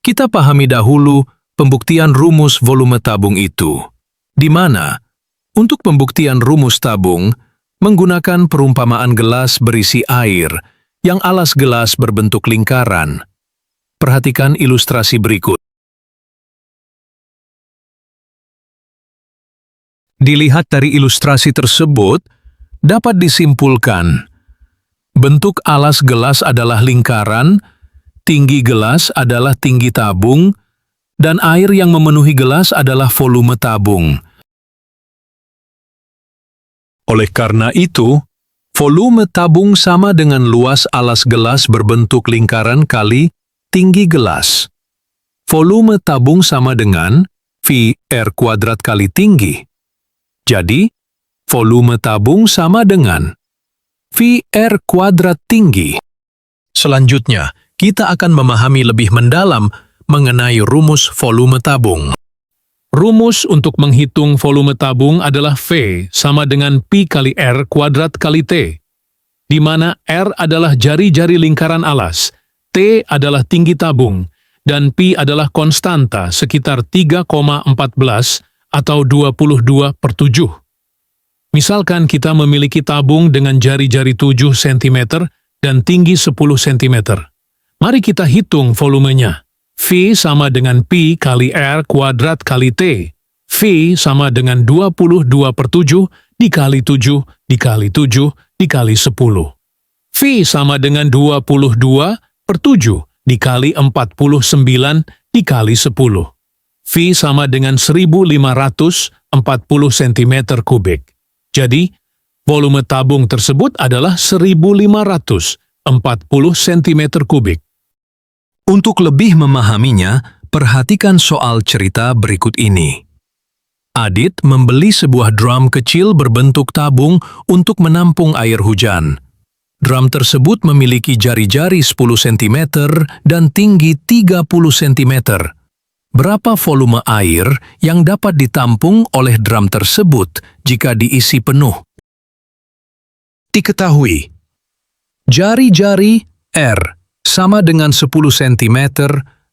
Kita pahami dahulu pembuktian rumus volume tabung itu, di mana untuk pembuktian rumus tabung menggunakan perumpamaan gelas berisi air yang alas gelas berbentuk lingkaran. Perhatikan ilustrasi berikut. Dilihat dari ilustrasi tersebut, dapat disimpulkan bentuk alas gelas adalah lingkaran, tinggi gelas adalah tinggi tabung, dan air yang memenuhi gelas adalah volume tabung. Oleh karena itu, volume tabung sama dengan luas alas gelas berbentuk lingkaran kali tinggi gelas. Volume tabung sama dengan V R kuadrat kali tinggi. Jadi, volume tabung sama dengan V R kuadrat tinggi. Selanjutnya, kita akan memahami lebih mendalam mengenai rumus volume tabung. Rumus untuk menghitung volume tabung adalah V sama dengan Pi kali R kuadrat kali T, di mana R adalah jari-jari lingkaran alas, T adalah tinggi tabung, dan Pi adalah konstanta sekitar 3,14 atau 22/7. Misalkan kita memiliki tabung dengan jari-jari 7 cm dan tinggi 10 cm. Mari kita hitung volumenya. V sama dengan Pi kali R kuadrat kali T. V sama dengan 22/7 dikali 7 dikali 7 dikali 10. V sama dengan 22/7 dikali 49 dikali 10. V sama dengan 1540 cm kubik. Jadi, volume tabung tersebut adalah 1540 cm kubik. Untuk lebih memahaminya, perhatikan soal cerita berikut ini. Adit membeli sebuah drum kecil berbentuk tabung untuk menampung air hujan. Drum tersebut memiliki jari-jari 10 cm dan tinggi 30 cm. Berapa volume air yang dapat ditampung oleh drum tersebut jika diisi penuh? Diketahui, jari-jari R sama dengan 10 cm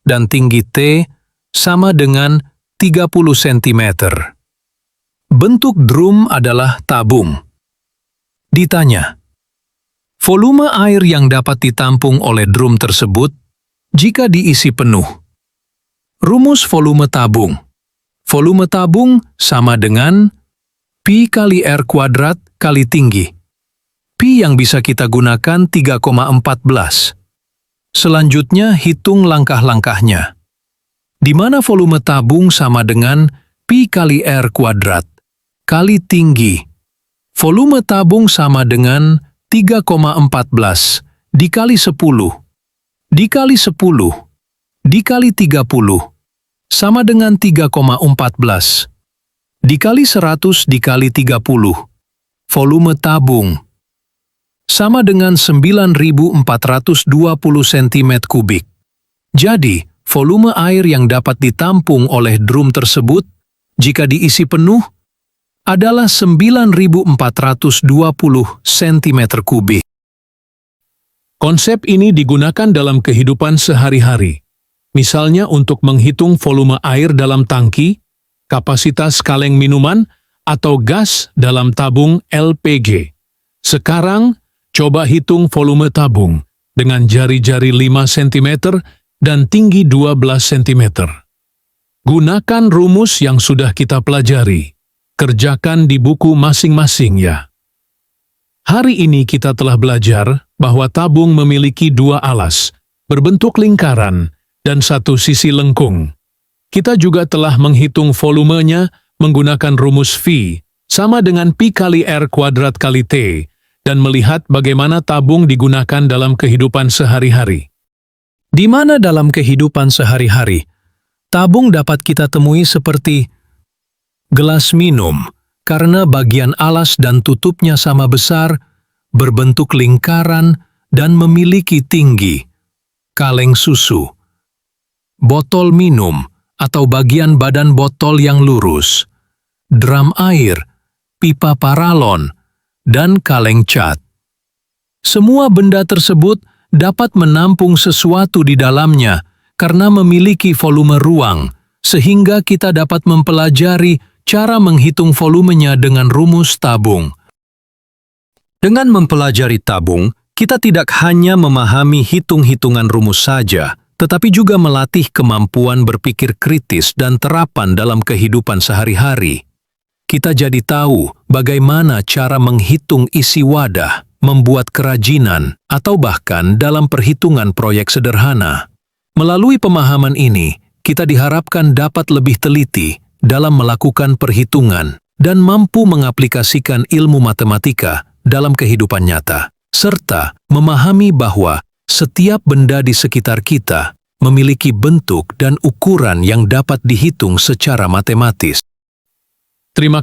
dan tinggi T sama dengan 30 cm. Bentuk drum adalah tabung. Ditanya, volume air yang dapat ditampung oleh drum tersebut jika diisi penuh. Rumus volume tabung. Volume tabung sama dengan Pi kali R kuadrat kali tinggi. Pi yang bisa kita gunakan 3,14. Selanjutnya, hitung langkah-langkahnya. Di mana volume tabung sama dengan Pi kali R kuadrat kali tinggi. Volume tabung sama dengan 3,14 dikali 10 dikali 10 dikali 30 sama dengan 3,14 dikali 100 dikali 30. Volume tabung sama dengan 9.420 cm kubik. Jadi, volume air yang dapat ditampung oleh drum tersebut jika diisi penuh adalah 9.420 cm kubik. Konsep ini digunakan dalam kehidupan sehari-hari. Misalnya untuk menghitung volume air dalam tangki, kapasitas kaleng minuman, atau gas dalam tabung LPG. Sekarang, coba hitung volume tabung dengan jari-jari 5 cm dan tinggi 12 cm. Gunakan rumus yang sudah kita pelajari. Kerjakan di buku masing-masing ya. Hari ini kita telah belajar bahwa tabung memiliki dua alas, berbentuk lingkaran, dan satu sisi lengkung. Kita juga telah menghitung volumenya menggunakan rumus V, sama dengan Pi kali R kuadrat kali T, dan melihat bagaimana tabung digunakan dalam kehidupan sehari-hari. Di mana dalam kehidupan sehari-hari, tabung dapat kita temui seperti gelas minum, karena bagian alas dan tutupnya sama besar, berbentuk lingkaran, dan memiliki tinggi. Kaleng susu, botol minum, atau bagian badan botol yang lurus, drum air, pipa paralon, dan kaleng cat. Semua benda tersebut dapat menampung sesuatu di dalamnya karena memiliki volume ruang, sehingga kita dapat mempelajari cara menghitung volumenya dengan rumus tabung. Dengan mempelajari tabung, kita tidak hanya memahami hitung-hitungan rumus saja, tetapi juga melatih kemampuan berpikir kritis dan terapan dalam kehidupan sehari-hari. Kita jadi tahu bagaimana cara menghitung isi wadah, membuat kerajinan, atau bahkan dalam perhitungan proyek sederhana. Melalui pemahaman ini, kita diharapkan dapat lebih teliti dalam melakukan perhitungan dan mampu mengaplikasikan ilmu matematika dalam kehidupan nyata, serta memahami bahwa setiap benda di sekitar kita memiliki bentuk dan ukuran yang dapat dihitung secara matematis. Terima kasih.